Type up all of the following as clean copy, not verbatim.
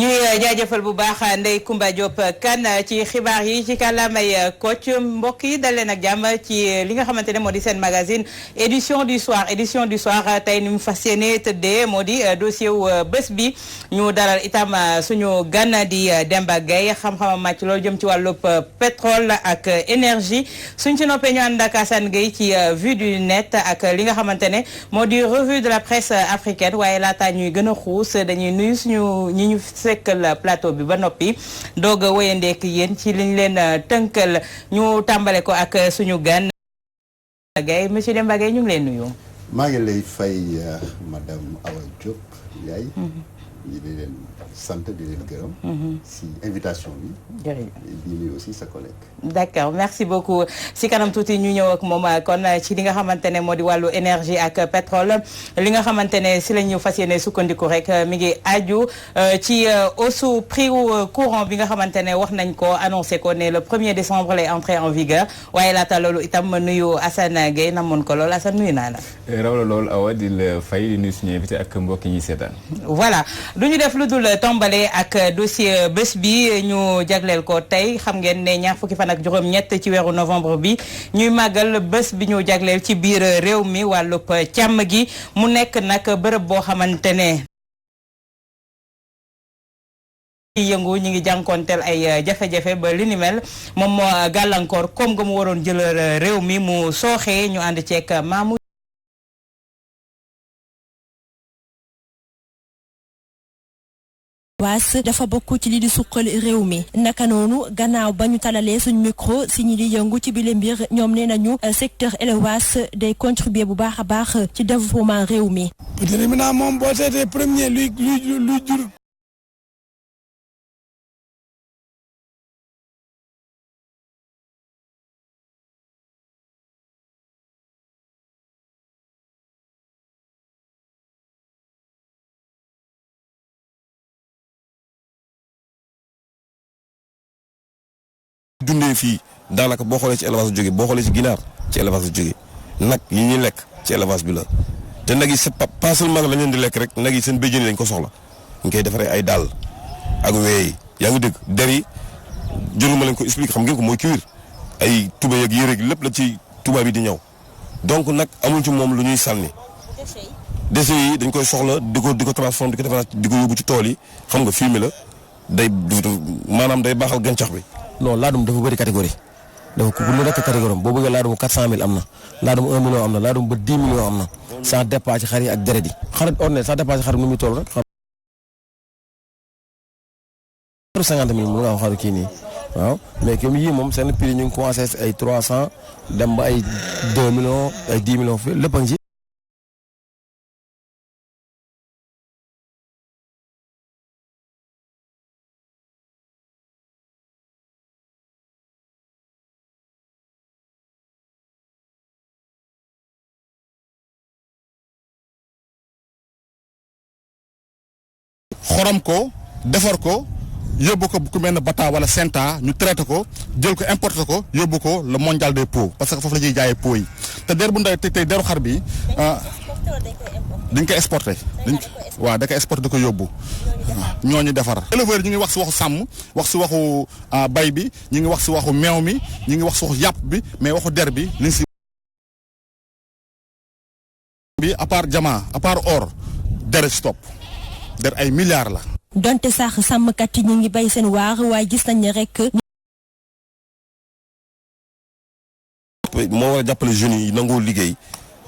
ñuy jaajëfal bu baax Ndeye Comba Diop Kane ci xibaar yi ci kàllaamay Kocc mbokk yi dal leen ak jàmm ci li nga xamante ne moo di seen magazine édition du soir tey ni mu fas yéene tëddee moo di dossier wu bés bi ñu dalal itam suñu gan di Demba Gueye xam-xamam màcc loolu jëm ci wàllub pétrole ak énergie suñ ci noppee ñu ànd ak Assane Gueye ci vue du net ak li nga xamante ne moo di revue de la presse africaine waaye laata ñuy gën a xuus dañuy nuyu suñu ñi ñu sekkal plateau bi ba noppi doog a wéyandeek yéen ci liñ leen tënkal ñu tàmbale ko ak suñu gan Gueye monsieur Demba Gueye ñu ngi leen nuyu. maa ngi lay fay madame Awa Diop Ndiaye. di leen sant di leen gërëm. si invitation bi. jërëjëf di nuyu aussi sa collègue. d'accord merci beaucoup si kanam tuuti ñu ñëw ak moom kon ci li nga xamante ne moo di wàllu énergie ak pétrole li nga xamante ne si la ñu fas yéene sukkandiku rek mi ngi aju ci hausse prix courant bi nga xamante ne wax nañ ko annoncé ko ne le 1er décembre lay entrer en vigueur waaye laata loolu itam ma nuyu Assane Gueye namoon ko lool Assane nuyu naa la. raw la lool Awa di la fay di nuyu suñu invité ak mbokk yi ñuy seetaan. voilà du ñu def lu dul tombale ak dossier bés bi ñu jagleel ko tey xam ngeen ne ñaar fukki fan ak juróom-ñett ci weeru novembre bi ñuy màggal bés bi ñu jagleel ci biir réew mi wàllub càmm gi mu nekk nag bërëb boo xamante ne yëngu ñi ngi jànkoonteel ay jafe-jafe ba li ni mel moom moo gàllankoor comme nga mu waroon jël réew mi mu sooxee ñu ànd ceeg maamu waas dafa bokk ci li di suqal réew mi naka noonu gannaaw ba ñu talalee suñu micro si ñi di yëngu ci bile mbir ñoom nee nañu secteur élevage day contribuer bu baax a baax ci développement réew mi. déterminant moom boo seetee premier luy jur. dundee fii daanaka boo xoolee ci élevage la jóge boo xoolee ci ginaar ci élevage la jóge nag yi ñuy lekk ci élevage bi la te nag yi c'est pas seulement la leen di lekk rek nag yi seen béjjén yi dañ ko soxla ñu koy defaree ay dàll ak weey yaa ngi dégg der yi jëlu ma leen ko expliquer xam ngeen ko mooy cuir ay tubéy ak yére gi lépp la ci tubaab yi di ñëw donc nag amuñ ci moom lu ñuy sànni déchets yi dañ koy soxla di ko transformer di ko defaraat di ko yóbbu ci tool yi xam nga fumier la day maanaam day baaxal gàncax bi. non laadum dafa bëri catégorie dafa ku lu nekk catégorie boo bëggee laadum 400000 am na laadum 1 million am na laadum ba 10 millions am na ça dépend ci xar yi ak deret yi xarit ordinaire ça dépend ci xar nu muy toll rek xaru 50000 mu nga wax xaru kii nii waaw mais comme yii moom seen prix ñu ngi commencé ay 300 dem ba ay 2 millions ay 10 millions fi lépp a ngi ci. xorom ko defar ko yóbbu ko ku mel ne Bata wala Senta ñu traité ko jël ko importé ko yóbbu ko le mondial des pots parce que foofu la ñuy jaayee pots yi te der bu ndaw tey deru xar bi dañ koy exporté waaw da koy exporté da ko yóbbu ñooñu defar éleveurs ñu ngi wax si waxu sàmm wax si waxu bay bi ñu ngi wax si waxu meew mi ñu ngi wax si waxu yàpp bi mais waxu der bi liñ si bi à part diamant à part or der stop der ay milliards la. donte sax sàmmkat yi ñu ngi bay seen waar waaye gis nañ ne rek. moo war a jàppale jeunes yi nangoo liggéey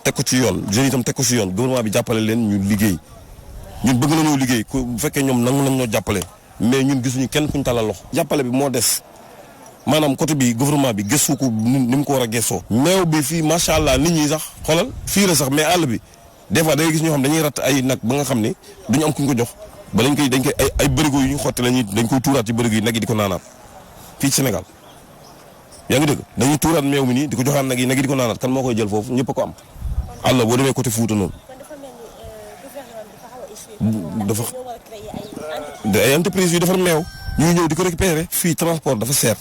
teg ko ci yoon jeunes yi itam teg ko ci yoon gouvernement bi jàppale leen ñu liggéey ñun bëgg nañoo liggéey bu fekkee ñoom nangu nañ ñoo jàppale mais ñun gisuñu kenn kuñ talal loxo. jàppale bi moo des maanaam côté bi gouvernement bi gëstu ko ni mu ko war a gëstoo. meew bi fii macha allah nit ñi sax xoolal fii la sax mais àll bi. des fois da ngay gis ñoo xam dañuy ratt ay nag ba nga xam ne duñu am kuñ ko jox ba dañ koy ay bërigo yu ñu xotti lañuy dañ koy tuuraat ci bërigo yi nag yi di ko naanaat fii ci Sénégal yaa ngi dégg dañuy tuuraat meew mi nii di ko joxaat nag yi di ko naanaat kan moo koy jël foofu ñëpp a ko am àll boo demee côté Fuuta noonu dafa ay entreprise yu defar meew ñuy ñëw di ko récupérer fii transport dafa seer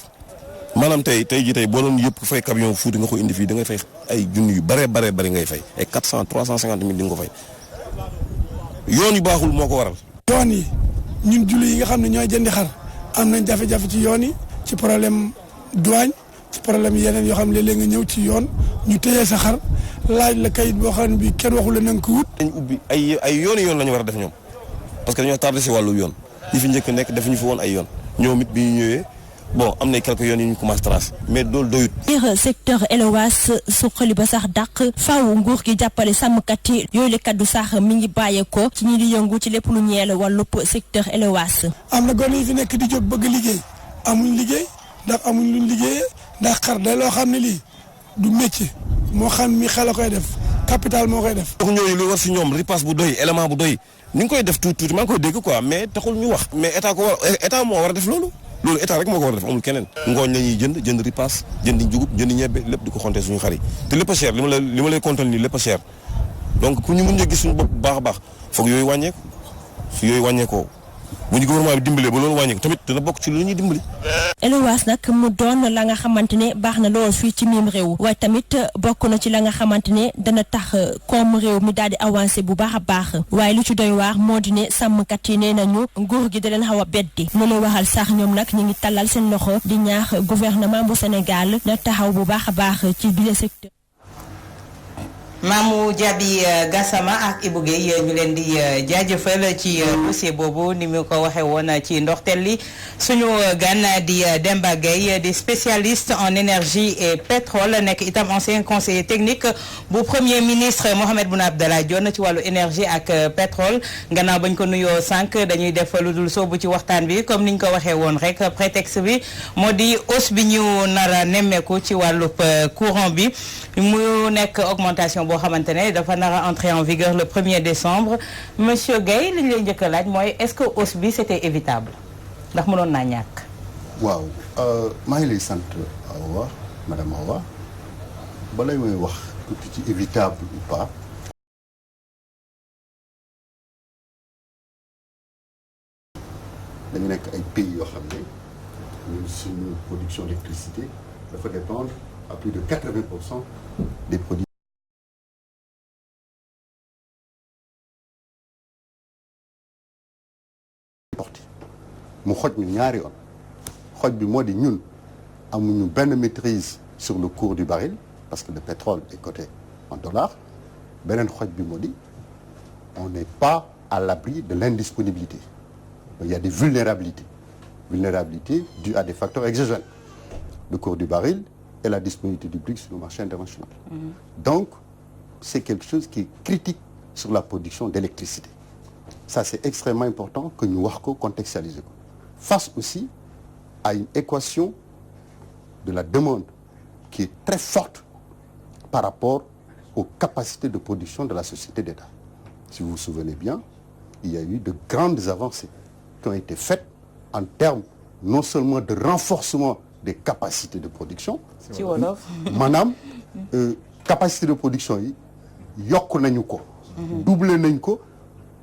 maanaam tey boo doon yëpp fay camion Fuuta nga ko indi fii da ngay fay ay junni yu bare ngay fay ay 400 350 mille di nga ko fay yoon yu baaxul moo ko waral. yoon yi ñun julli yi nga xam ne ñooy jëndi xar am nañ jafe-jafe ci yoon yi ci problème douane ci problème yeneen yoo xam ne léeg-léeg nga ñëw ci yoon ñu téye sa xar laaj la kayit boo xam ne bi kenn waxu la na nga ko wut. dañ ubbi ay yoon la ñu war a def ñoom parce que dañoo tardé si wàllu yoon ñi fi njëkk nekk defuñu fi woon ay yoon ñoom it bi ñu ñëwee bon am na quelques yoon yu ñu commencé tracé mais loolu doyut. biir secteur élevage suqali ba sax dàq faaw nguur gi jàppale sàmmkat yi yooyu la kaddu sax mi ngi bàyyeekoo ci ñi di yëngu ci lépp lu ñeel wàllub secteur élevage. am na gone yi fi nekk di jóg bëgg liggéey amuñ liggéey ndax amuñ luñ liggéeyee ndax xar da loo xam ne lii du métier moo xam mi xel a koy def capital moo koy def. donc ñooñu lu war si ñoom ripaas bu doy élément bu doy ni nga koy def tuuti maa ngi koy dégg quoi mais taxul ñu wax. mais état moo war a def loolu état rek moo ko war a def amul keneen. ngooñ la ñuy jënd ripaas jënd njugub jënd ñebbe lépp di ko xonte suñu xar yi te lépp a cher li ma lay kontal nii lépp a cher donc pour ñu mun ñu gis suñu bopp bu baax a baax foog yooyu wàññeeku su yooyu wàññeekoo bu ñu gouvernement bi dimbalee ba loolu wàññeeku tamit dina bokk ci lu ñuy dimbali. élevage nag mu doon la nga xamante ne baax na lool fii ci miim réew waaye tamit bokk na ci la nga xamante ne dana tax koom réew mi daal di avancé bu baax a baax waaye lu ci doy waar moo di ne sàmmkat yi nee nañu nguur gi da leen xaw a beddi lu lay waxal sax ñoom nag ñu ngi tallal seen loxo di ñaax gouvernement bu Sénégal na taxaw bu baax a baax ci bile secteur. Mamou Diaby Gassama ak Ibou Guèye ñu leen di jaajëfal ci dossier boobu ni mu ko waxee woon ci ndorteel li suñu gan di Demba Guèye di spécialiste en énergie et pétrole nekk itam ancien conseiller technique bu premier ministre Mohamed Boun Abdallah Dionne ci wàllu énergie ak pétrole gannaaw bañ ko nuyoo sànq dañuy def lu dul soobu ci waxtaan bi comme niñ ko waxee woon rek prétexte bi moo di hausse bi ñu nar a nemmeeku ci wàllu courant bi mu nekk augmentation boo xamante ne dafa nar a entrer en vigueur le 1er décembre monsieur Guèye li ñu lay njëkk a laaj mooy est-ce que hausse bi c'était évitable ndax mënoon naa ñàkk. waaw maa ngi lay sant Awa madame Awa balay mooy wax tuuti ci évitable ou pas dañu nekk ay pays yoo xam ne ñun suñu production d'électricité dafa dépendre à plus de 80% des produits importés mu xoj ñu ñaari yoon xoj bi moo di ñun amuñu benn maîtrise sur le cours du baril parce que le pétrole est coté en dollars beneen xoj bi moo di on n'est pas à l'abri de l'indisponibilité il y a des vulnérabilités dues à des facteurs exogènes le cours du baril et la disponibilité du prix sur le marché international. Donc, c'est quelque chose qui est critique sur la production d'électricité. Ça, c'est extrêmement important que nous wax ko contextualiser ko. Face aussi à une équation de la demande qui est très forte par rapport aux capacités de production de la société d'État. Si vous vous souvenez bien, il y a eu de grandes avancées qui ont été faites en termes non seulement de renforcement des capacités de production ci wolof maanaam capacité de production yi yokk nañu ko doublé nañ ko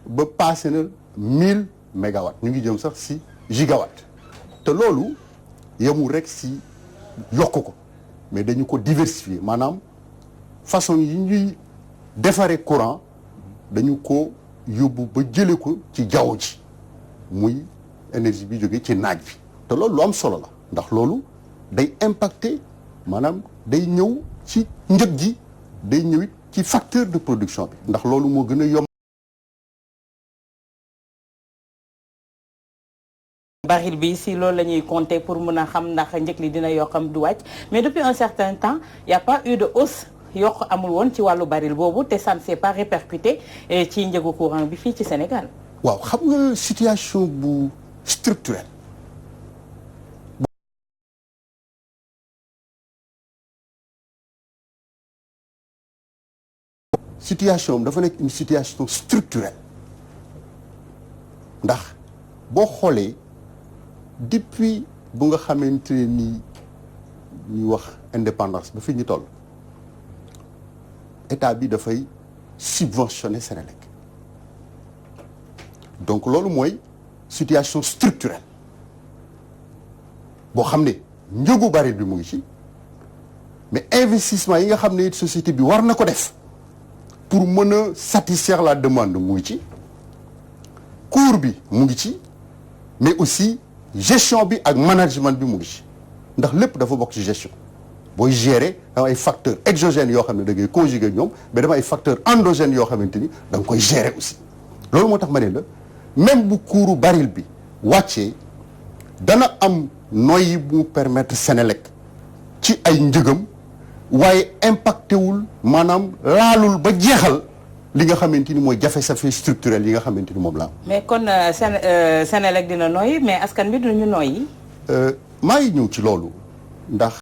ba passé na 1000 mégawatts ñu ngi jëm sax si gigawatts te loolu yemul rek si yokk ko mais dañu ko diversifier maanaam façon yi ñuy defaree courant dañu ko yóbbu ba jëlee ko ci jaww ji muy énergie bi jógee ci naaj bi te loolu lu am solo la ndax loolu day impacter maanaam day ñëw ci njëg gi day ñëwit ci facteur de production bi ndax loolu moo gën a yomb. baril bi si loolu la ñuy compter pour mën a xam ndax njëg li dina yokkam du wàcc mais depuis un certain temps il y a pas eu de hausse yokk amul woon ci wàllu baril boobu te ça ne s'est pas répercuté ci njëgu courant bi fii ci Sénégal. waaw xam nga situation bu structurelle. situation dafa nekk une situation structurelle ndax boo xoolee depuis bu nga xamante ni ñuy wax indépendance ba fi ñu toll état bi dafay subventionner Senelec donc loolu mooy situation structurelle boo xam ne njëgu baril bi mu ngi ci mais investissement yi nga xam ne société bi war na ko def pour mën a satisfaire la demande mu ngi ci cours bi mu ngi ci mais aussi gestion bi ak management bi mu ngi ci ndax lépp dafa bokk ci gestion booy gérer dama ay facteurs exogènes yoo xam ne da ngay conjuguer ñoom mais dama ay facteurs endogènes yoo xamante ni da nga koy gérer aussi loolu moo tax ma ne la même bu kuuru baril bi wàccee dana am noyyi bu mu permettre Senelec ci ay njëgam waaye impacté wul maanaam laalul ba jeexal li nga xamante ni mooy jafe-jafe structurel yi nga xamante ni moom la am. mais kon Senelec dina noyyi mais askan bi duñu noyyi. maa ngi ñëw ci loolu ndax.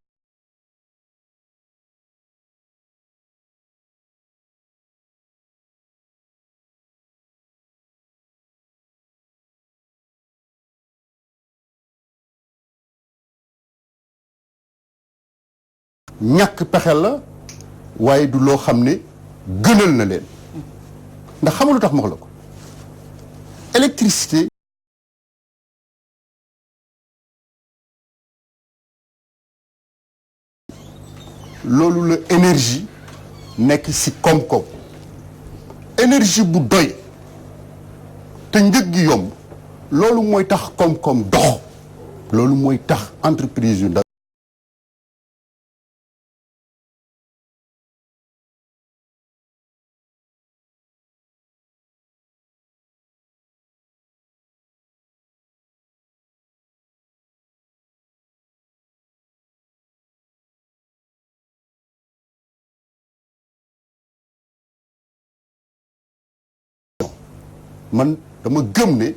ñàkk pexe la waaye du loo xam ne gënal na leen ndax xam nga lu tax ma wax la ko électricité loolu la énergie nekk ci koom-koom énergie bu doy te njëg gi yomb loolu mooy tax koom-koom dox loolu mooy tax entreprise yu ndaw man dama gëm ne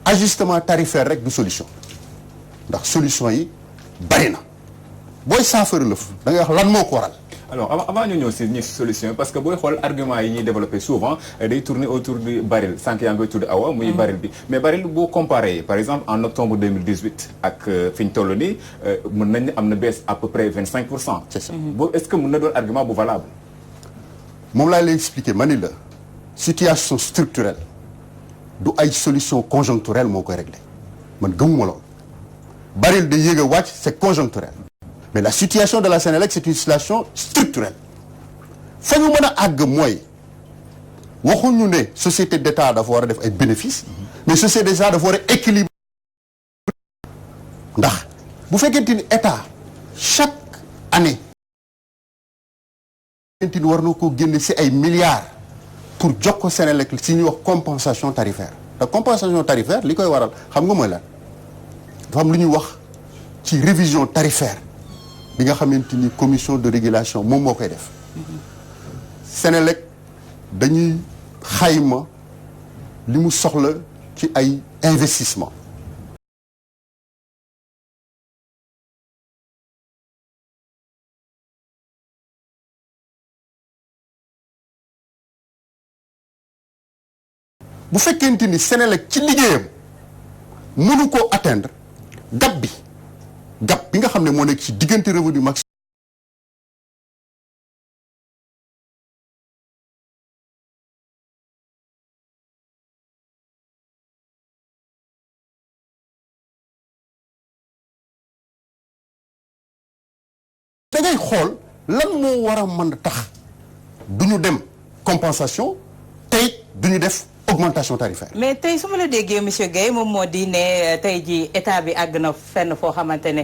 ajustement tarifaire rek du solution ndax solution yi bari na booy saafara lëf da ngay wax lan moo ko waral. alors avant ñu ñëw si ñi solution parce que booy xool argument yi ñuy développé souvent day tourner autour du baril sànq yaa ngi koy tudd awa muy baril bi mais baril boo comparé par exemple en octobre 2018 ak fi ñu toll nii mën nañ ne am na baisse à peu près 25%. c'est ça boobu est-ce que mën na doon argument bu valable. moom laa lay expliquer ma ni la situation structurelle du ay solution conjoncturelle moo koy réglé man gëmuma loolu baril de yéeg a wàcc c'est conjoncturel mais la situation de la Senelec c'est une situation structurelle fa ñu mën a àgg mooy waxuñu ne société d'État dafa war a def ay bénéfices mais société d'État dafa war a équilibre ndax bu fekkente ni État chaque année fekkente ni war na ko génne ci ay milliards pour jox ko Senelec si ñuy wax compensation tarifaire te compensation tarifaire li koy waral xam nga mooy lan dafa am lu ñuy wax ci révision tarifaire bi nga xamante ni commission de régulation moom moo koy def Senelec dañuy xayma li mu soxla ci ay investissement bu fekkente ni Senelec ci liggéeyam mënu koo atteindre gap bi nga xam ne moo nekk ci diggante revenu max da ngay xool lan moo war a mën a tax du ñu dem compensation tey du ñu def augmentation tarifaire. mais tey su ma la déggee monsieur Guèye moom moo di ne tey ji état bi àgg na fenn foo xamante ne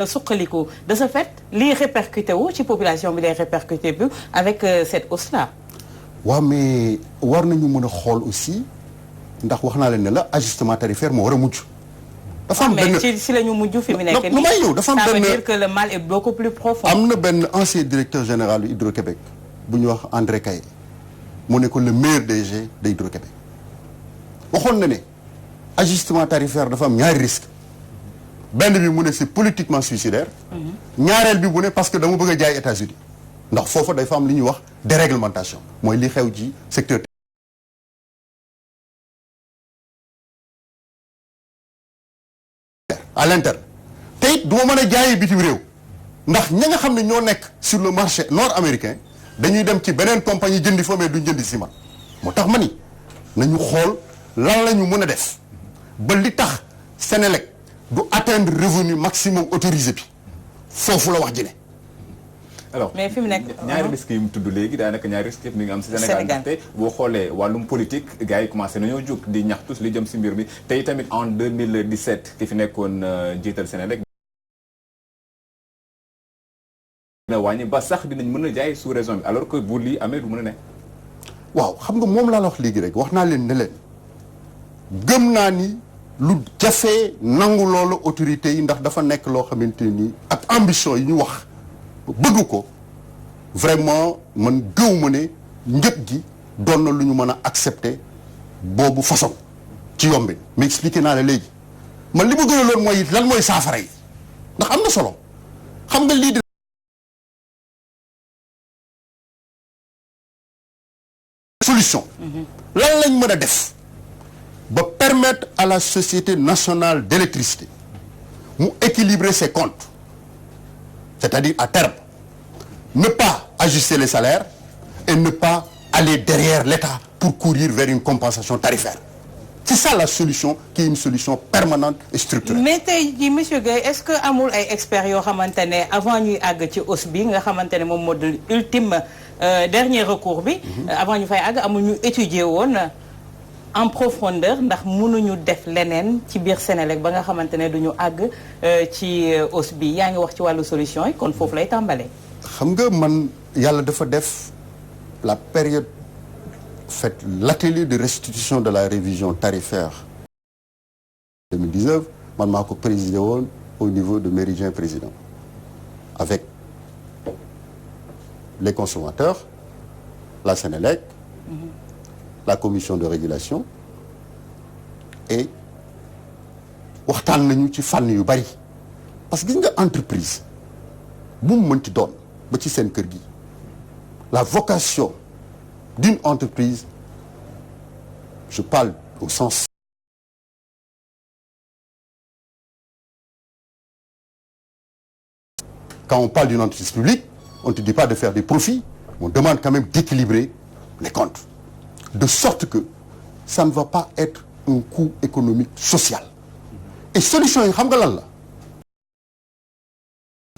suqaliku de ce fait lii répercuté wu ci population bi lay répercuté bi avec cette hausse là. waaw mais war nañu mën a xool aussi ndax wax naa leen ne la ajustement tarifaire moo war a mujj. dafa am benn mais si la ñu mujj fi mu nekk nii. lu may ñëw dafa am benn ça veut dire que le mal est beaucoup plus profond. am na benn ancien directeur général du Hydro-Québec bu ñu wax André Caillé mu ne ko le meilleur DG de Hydro-Québec waxoon na ne ajustement tarifaire dafa am ñaari risque benn bi mu ne c'est politiquement suicidaire. ñaareel bi mu ne parce que dama bëgg a jaay États-Unis ndax foofa dafa am li ñuy wax déréglementation mooy li xew ci secteur. à l'interne te it du ma mën a jaayee bitim réew ndax ña nga xam ne ñoo nekk sur le marché nord-américain dañuy dem ci beneen compagnie jëndi fa mais duñ jëndi ciment moo tax ma ni nañu xool lan la ñu mën a def ba li tax Senelec du atteindre revenu maximum autorisé bi foofu la wax ji ne alors mais fi mu nekk ñaari risques yi mu tudd léegi daanaka ñaari risques yëpp mi ngi am si Sénégal ndaxte boo xoolee wàllum politique gars yi commencé nañoo jóg di ñaxtu li jëm si mbir mi tey tamit en 2017 ki fi nekkoon jiital Sénégal dina wàññi ba sax dinañ mën a jaay sous raison bi alors que bu lii amee du mën a ne. waaw xam nga moom laa la wax léegi rek wax naa leen ne leen gëm naa ni lu jafee nangu loolu autorités yi ndax dafa nekk loo xamante ni ak ambition yi ñu wax bëgg ko vraiment man gëw ma ne njëg gi doon na lu ñu mën a accepter boobu façon ci yombin mais expliqué naa la léegi man li ma gën a loolu mooy lan mooy saafara yi ndax am na solo xam nga lii solution lan lañ mën a def ba permettre à la société nationale d'électricité mu équilibrer ses comptes c'est-à-dire à terme ne pas ajuster les salaires et ne pas aller derrière l'État pour courir vers une compensation tarifaire c'est ça la solution qui est une solution permanente et structurelle. mais tey jii monsieur Guèye est-ce que amul ay experts yoo xamante ne avant ñuy àgg ci hausse bi nga xamante ne moom moo di ultime dernier recours bi. avant ñu fay àgg amul ñu étudier woon en profondeur ndax mënuñu def leneen ci biir Sénélec ba nga xamante ne duñu àgg ci hausse bi yaa ngi wax ci wàllu solution yi kon foofu lay tàmbalee. xam nga man yàlla dafa def la période fait l'atelier de restitution de la révision tarifaire 2019 man maa ko présidé woon au niveau de Méridien Président avec les consommateurs la Sénélec la commission de régulation et waxtaan nañu ci fànn yu bari parce que gis nga entreprise bu mu mënti doon ba ci seen kër gi la vocation d'une entreprise je parle au sens quand on parle d'une entreprise publique on ne te dit pas de faire des profits on demande quand même d'équilibrer les comptes de sorte que ça ne va pas être un coût économique social et solution yi xam nga lan la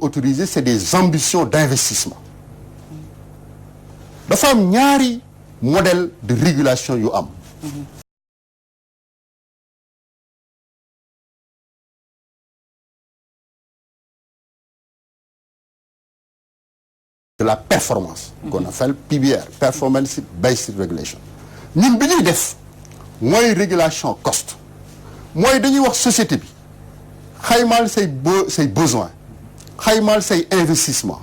autorisé c'est des ambitions d'investissement dafa am ñaari modèle de régulation yu am de la performance qu'on appelle PBR Performance Based Regulation ñun bi ñuy def mooy régulation cost mooy dañuy wax société bi xaymaal say besoin xaymaal say investissement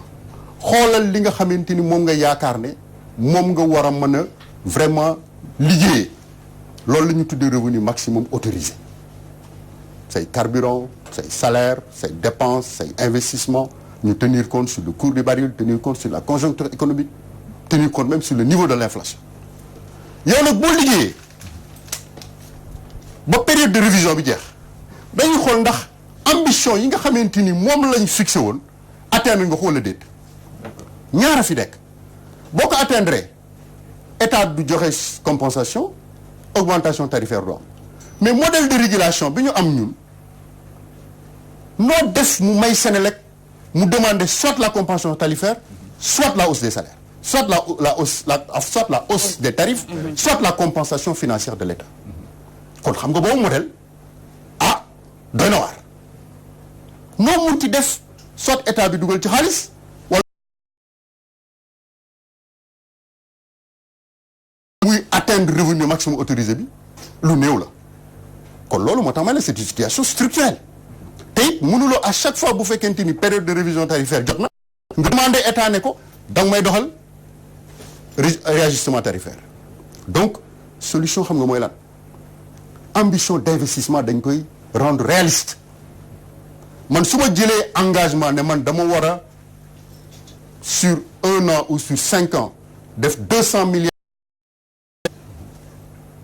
xoolal li nga xamante ni moom nga yaakaar ne moom nga war a mën a vraiment liggéeyee loolu la ñu tuddee revenu maximum autorisé say carburant say salaire say dépenses say investissement ñu tenir compte sur le cours du baril tenir compte sur la conjoncture économique tenir compte même sur le niveau de l'inflation yow nag boo liggéeyee ba période de révision bi jeex dañuy xool ndax ambition yi nga xamante ni moom lañ fixé woon atteindre nga ko wala déet ñaara fi nekk boo ko atteindre état du joxe compensation augmentation tarifaire du am mais modèle de régulation bi ñu am ñun noo def mu may Sénélec mu demander soit la compensation tarifaire soit la hausse des salaires soit la hausse des tarifs soit la compensation financière de l'État kon xam nga boobu modèle ah doy na waar noo munti def soit état bi dugal ci xaalis wala muy atteindre revenu maximum autorisé bi lu néew la kon loolu moo tax ma ne c'est une situation structurelle te it mënuloo à chaque fois bu fekkente ni période de révision tarifaire jot na nga demandé état ne ko danga may doxal réajustement tarifaire donc solution xam nga mooy lan ambition d'investissement dañ koy rendre réaliste man su ma jëlee engagement ne man dama war a sur 1 an ou sur 5 ans def 200 milliards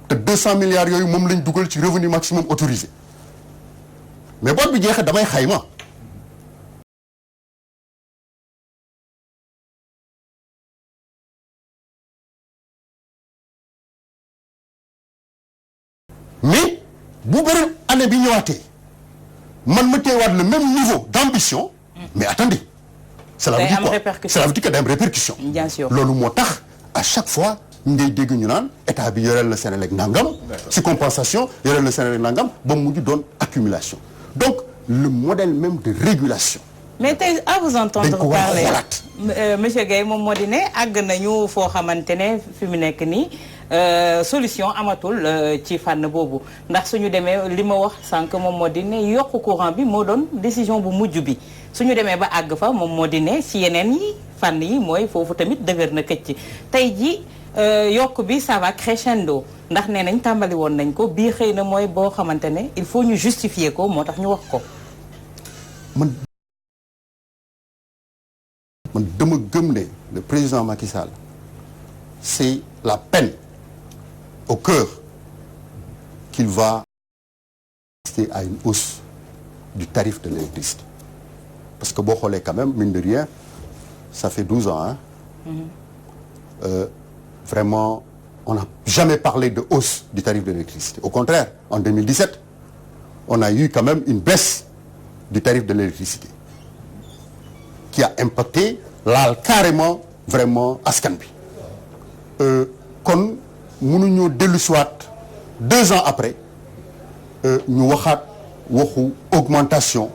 te 200 milliards yooyu moom lañ dugal ci revenu maximum autorisé mais boot bi jeexee damay xayma mais bu beneen année bi ñëwaatee man ma teewaat le même niveau d'ambition mais attendez cela veut dire quoi? Cela veut dire que day am répercussion. Bien sûr. loolu moo tax à chaque fois ngay dégg ñu naan état bi yoreel na Senelec nangam. ci compensation yoreel na Senelec nangam ba mu mujj doon accumulation donc le modèle même de régulation. mais tey à vous entendre dañ ko war a parler xoolaat. monsieur Guèye moom moo di ne àgg nañu foo xamante ne fi mu nekk nii solution amatul ci fànn boobu ndax suñu demee li ma wax sànq moom moo di ne yokk courant bi moo doon décision bu mujj bi suñu demee ba àgg fa moom moo di ne si yeneen yi fànn yi mooy foofu tamit dëgër na këcc tey ji yokk bi ça va crescendo ndax nee nañ tàmbali woon nañ ko bii xëy na mooy boo xamante ne il faut ñu justifier ko moo tax ñu wax ko. man dama gëm ne le président Macky Sall c'est la peine au cœur qu'il va assister à une hausse du tarif de l'électricité parce que boo xoolee quand même mine de rien ça fait 12 ans hein. Vraiment on n'a jamais parlé de hausse du tarif de l'électricité au contraire en 2017 on a eu quand même une baisse du tarif de l'électricité qui a impacté laal carrément vraiment askan bi kon mënuñoo dellu siwaat 2 ans après ñu waxaat waxu augmentation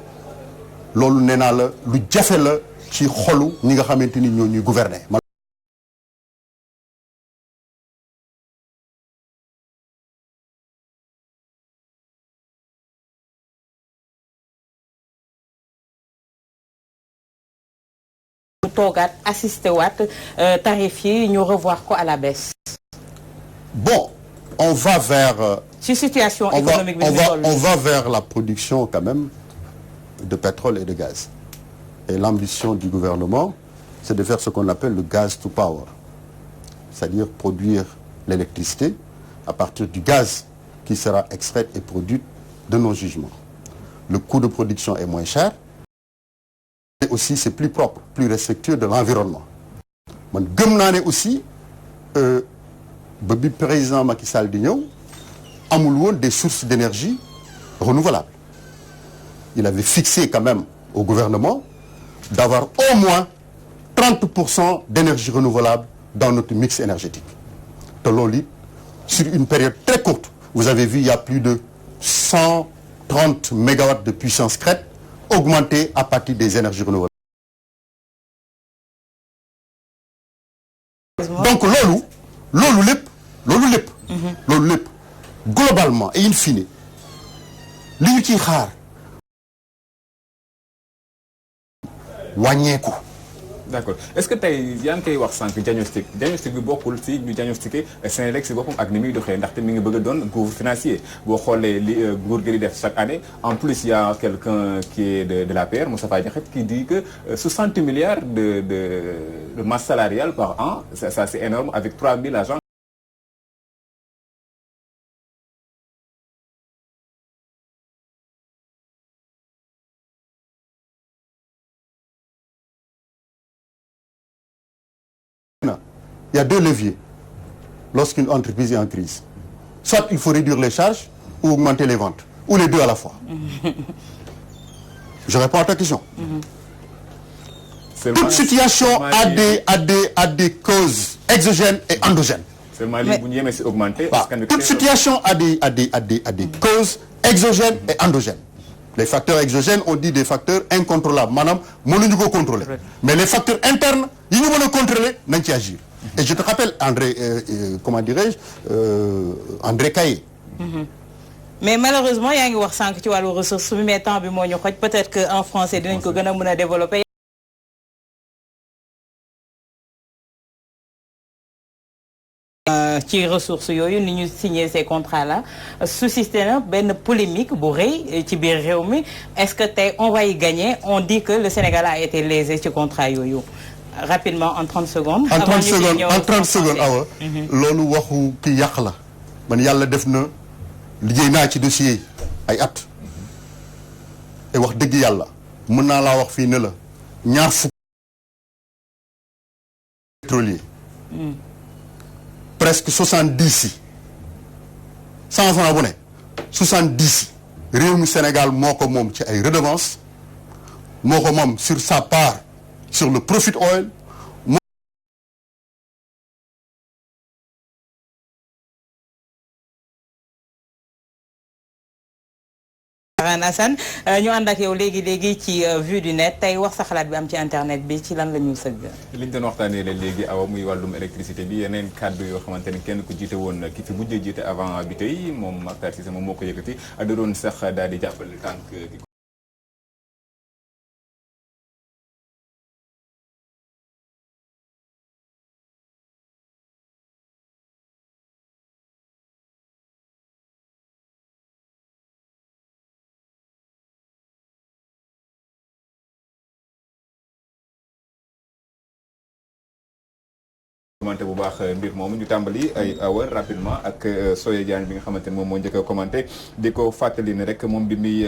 loolu nee naa la lu jafe la ci xolu ñi nga xamante ni ñoo ñuy gouverner. toogaat assisté waat tarif yi ñu revoir ko à la baisse. Bon, on va vers. ci situation économique bi on va vers la production quand même de pétrole et de gaz. Et l'ambition du gouvernement, c'est de faire ce qu'on appelle le gaz to power, c'est-à-dire produire l'électricité à partir du gaz qui sera extrait et produit de nos jugements. Le coût de production est moins cher. Et aussi c'est plus propre, plus respectueux de l'environnement. Man gëm naa ne aussi ba bi président Macky Sall di ñëw amul woon des sources d'énergie renouvelables. Il avait fixé quand même au gouvernement d'avoir au moins 30% d'énergie renouvelable dans notre mix énergétique. Te loolu it sur une période très courte, vous avez vu il y a plus de 130 mégawatts de puissance crête augmenter à partir des énergies renouvelables. Donc loolu lépp globalement et in fine li ñu ciy xaar wàññeeku. d'accord est-ce que tey yaa ngi koy wax sànq diagnostic bi bokkul si ñu diagnostiqué Senelec si boppam ak ni muy doxee ndaxte mi ngi bëgg a doon gouffre financier boo xoolee li nguur gi di def chaque année en plus il y a quelqu'un qui est de l'APR Moustapha Diakhaté qui dit que 60 milliards de masse salariale par an ça c'est énorme avec 3000 agents. Il y a 2 leviers lorsqu'une entreprise est en crise. Soit il faut réduire les charges ou augmenter les ventes, ou les deux à la fois. Je réponds à ta question. Toute situation a des causes exogènes et endogènes. Toute situation a des causes exogènes et endogènes. Les facteurs exogènes, on dit des facteurs incontrôlables. Maanaam mënuñu ko contrôler. Mais les facteurs internes yi ñu mën a contrôler nañ ci agir. Et je te rappelle André Caillé. mais malheureusement yaa ngi wax sànq ci wàllu ressource bi mais temps bi moo ñu xoj peut-être que en français dinañ ko gën a mën a développer. ci ressources yooyu ni ñu signé ces contrats là suscité na benn polémique bu rëy ci biir réew mi est-ce que tey on va y gagner on dit que le Sénégal a été lésé ci contrat yooyu rapidement en 30 secondes. en 30 secondes awa. loolu waxu ki yàq la man yàlla def na liggéey naa ci dossier ay at. et wax dëgg yàlla mën naa laa wax fii ne la ñaar fukk pétrolier. presque 70 yi 100 francs bu ne 70 yi réew mi Sénégal moo ko moom ci ay redevances moo ko moom sur sa part sur le profit oil. Assane ñu ànd ak yow léegi ci vue du net tey wax sa xalaat bi am ci internet bi ci lan la ñu sëgg. liñ doon waxtaanee la léegi awa muy wàllum électricité bi yeneen kàddu yoo xamante ni kenn ku jiite woon ki fi mujjee jiite avant bi tey moom Makhtar Cissé moom moo ko yëkkati da doon sax daal di jàppale tànk ki commenté bu baax mbir moomu ñu tàmbali ay awar rapidement ak Soye Diagne bi nga xamante ne moom moo njëkk a commenté di ko fàttali ne rek moom bi muy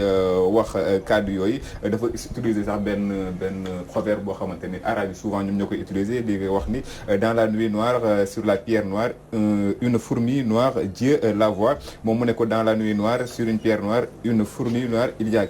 wax kàddu yooyu dafa utiliser sax benn proverbe boo xamante ni arabe yi souvent ñoom ñoo koy utiliser di wax ni dans la nuit noire sur la pierre noire une fourmi noire Dieu la voit moom mu ne ko dans la nuit noire sur une pierre noire une fourmi noire il y a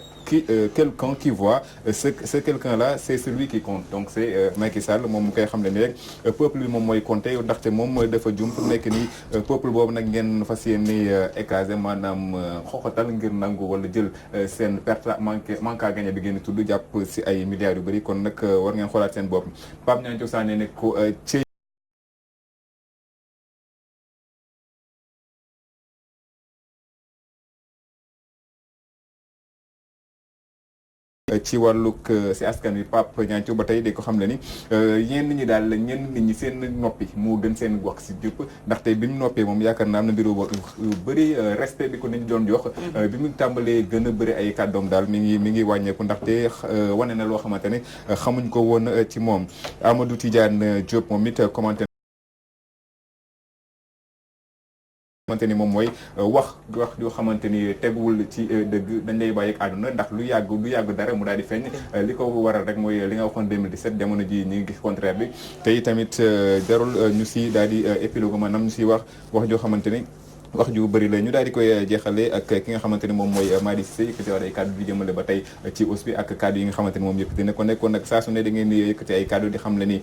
quelqu'un qui voit ce quelqu'un là c'est celui qui compte donc c'est Macky Sall moom mu koy xam ne ni rek peuple bi moom mooy compter ndaxte moom mooy dafa jum fu nekk nii peuple boobu nag ngeen fas yéene écraser maanaam xoxatal ngir nangu wala jël seen perte manque à gagner bi ngeen tudd jàpp si ay milliards yu bëri kon nag war ngeen xoolaat seen bopp Pape Niang Sané ne ko ci wàllug si askan wi Pape Niang ba tey di ko xam ne ni ñenn ñi daal ñenn nit ñi seen noppi moo gën seen wax si jëpp ndaxte bi mu noppee moom yaakaar naa am na mbiru yu bëri respect bi ko nit ñi doon jox bi mu tàmbalee gën a bëri ay kàddoom daal mi ngi wàññeeku ndaxte wane na loo xamante ne xamuñ ko woon ci moom Amadou Tidiane Diop moom it commenté xamante ni moom mooy wax yoo xamante ni teguwul ci dëgg dañ lay bàyyi ak àdduna ndax lu yàgg dara mu daal di feeñ li ko waral rek mooy li nga waxoon 2017 jamono ji ñu ngi gis contraire bi te tamit jarul ñu si daal di épilogue maanaam ñu si wax joo xamante ni wax ju bëri la ñu daal di koy jeexale ak ki nga xamante ni moom mooy Madi Cissé yëkkati war ay kàddu di jëmale ba tey ci us bi ak kàddu yi nga xamante ni moom yëkkati ne ko nekkoon nag saa su ne da ngeen di yëkkati ay kàddu di xam le ni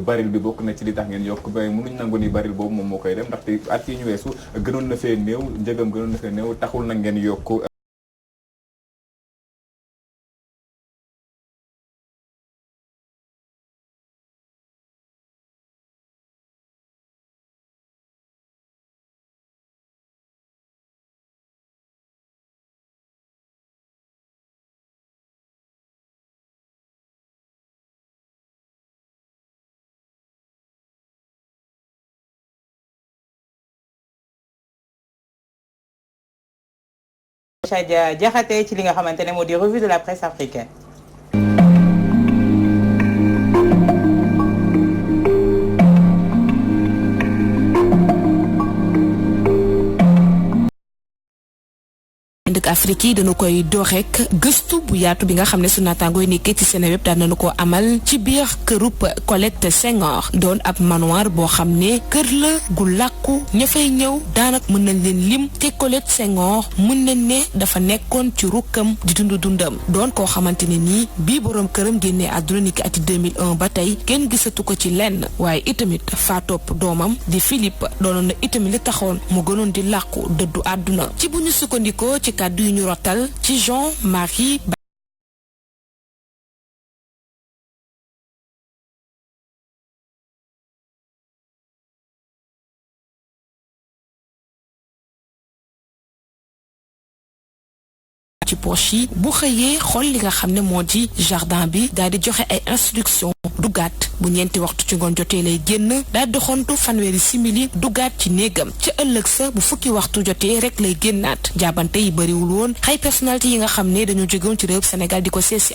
baril bi bokk na ci li tax ngeen yokk ba mënuñ nangu ni baril boobu moom moo koy dem ndaxte at yi ñu weesu gënoon na fee néew njëgam gënoon na fee néew taxul nag ngeen yokk Chadia Diakhaté ci li nga xamante ne moo di revue de la presse africaine. dëkk Afrique yi dañu koy door rek gëstu bu yaatu bi nga xam ne su naataangoo yi nekkee ci Seneweb daan nañu ko amal ci biir kërub Colette Senghor doon ab manoir boo xam ne kër la gu làkku ña fay ñëw daanaka mën nañ leen lim te Colette Senghor mën nañ ne dafa nekkoon ci rukkam di dundam doon koo xamante ne nii bii boroom këram génnee àdduna ni ki ati 2001 ba tey kenn gisatu ko ci lenn waaye itamit faatopp doomam di Philippe doonoon na itamit li taxoon mu gënoon di làkku dëddu àdduna ci bu ñu sukkandikoo ci kàddu yu ñu rotal ci Jean-Marie ci poche yi bu xëyee xool li nga xam ne moo di jardin bi daal di joxe ay instruction dugaat bu ñeenti waxtu ci ngoon jotee lay génn daal di xontu fanweeri simili dugaat ci néegam ci ëllëg sa bu fukki waxtu jotee rek lay génnaat jaabante yi bëriwul woon xay personnalité yi nga xam ne dañoo jógewoon ci réew Sénégal di ko seesi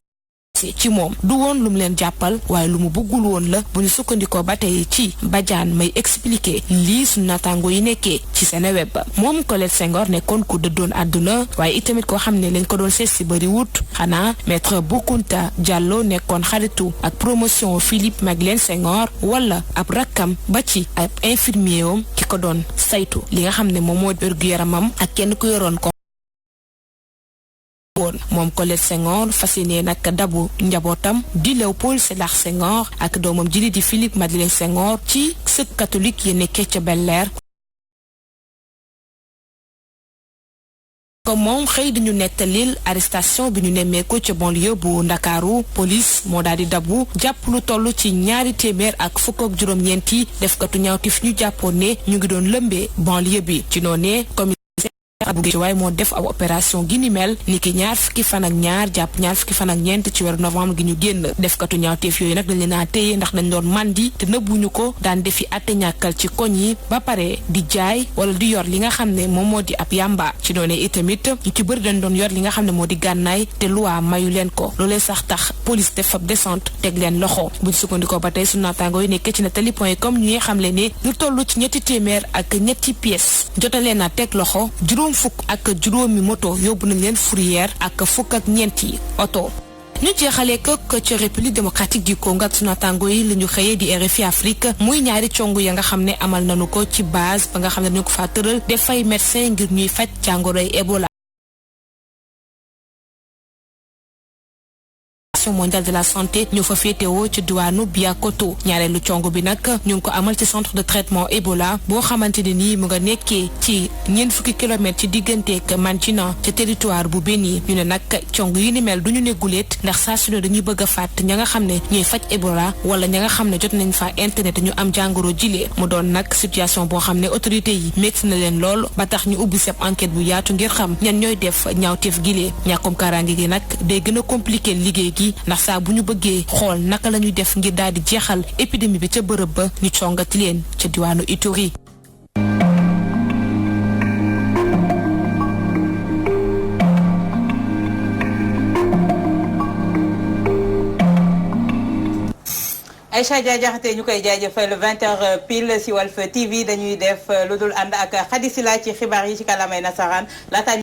ci moom du woon lu mu leen jàppal waaye lu mu bëggul woon la bu ñu sukkandikoo ba tey ci Badiane may expliquer lii su naataango yi nekkee ci Seneweb moom Colette Senghor nekkoon ku dëddoon àdduna waaye itamit koo xam ne lañ ko doon sees si bëri wut xanaa maître Boukounta Diallo nekkoon xaritu ak promotion Philippe Maguilène Senghor wala ab rakkam ba ci ab infirmier am ki ko doon saytu li nga xam ne moom moo wér-gu-yaramam ak kenn ku yoroon ko moom Colette Senghor fas yéene nag dabu njabootam di Léopold Sédar Senghor ak doomam jili di Philippe Madeleine Senghor ci sëg catholique yi nekkee ca Bel-Air. comme moom xëy dañu nettalil arrestation bi ñu nemmeeku ca banlieue bu Ndakaaru police moo daal di dabu jàpp lu toll ci 200 ak fukk ak juróom-ñeenti defkatu ñaawtif ñu jàppoon ne ñu ngi doon lëmbee banlieue bi ci noonee bu Guédiawaye moo def ab opération gi ni mel niki ñaar fukki fan ak ñaar jàpp ñaar fukki fan ak ñeent ci weeru novembre gi ñu génn defkatu ñaawteef yooyu nag dañ leen a téye ndax dañ doon mandi te nëbbuñu ko daan defi atte ñàkkal ci koñ yi ba pare di jaay wala di yor li nga xam ne moom moo di ab yamba ci noonu itamit ñu ci bëri dañ doon yor li nga xam ne moo di gànnaay te loi mayu leen ko loolee sax tax police def ab descente teg leen loxo buñ sukkandikoo ba tey sunu naataango yi nekkee ci Nettali.com ñu ngi xam le ne lu toll ci 200 ak ñetti pièces jotalee na teg loxo fukk ak juróomi moto yóbbu nañ leen fourrière ak fukk ak ñeenti oto. ñu jeexalee ko ci République démocratique du Congo ak sunu naataango yi li ñu xëyee di RFI Afrique muy ñaari congu ya nga xam ne amal nañu ko ci base ba nga xam ne dañu ko faa tëral def fay médecin ngir ñuy faj jàngoroy Ebola. mondiale de la santé ñoo fa féetewoo ci diwaanu Biakoto ñaareelu congo bi nag ñu ngi ko amal ci centre de traitement Ebola boo xamante ne nii mu nga nekkee ci 40 kilomètres ci digganteeg Mancina ca territoire bu Beni ñu ne nag congo yi ni mel duñu ne guléet ndax saa su ne dañuy bëgg a fàtt ña nga xam ne ñooy faj Ebola wala ña nga xam ne jot nañ fa internet ñu am jàngoro jile mu doon nag situation boo xam ne autorité yi métti na leen lool ba tax ñu ubbi seen enquête bu yaatu ngir xam ñan ñooy def ñaawteef gile ñàkkum kaaraange gi nag day gën a compliqué liggéey gi ndax saa bu ñu bëggee xool naka la ñuy def ngir daal di jeexal épidémie bi ca bërëb ba ñu congati leen ca diwaanu Ituri. Aïcha Diakhaté ñu koy jaajëfal 20h pile si Walf TV dañuy def lu dul ànd ak Khady Sylla ci xibaar yi ci kàllaamay nasaraan laata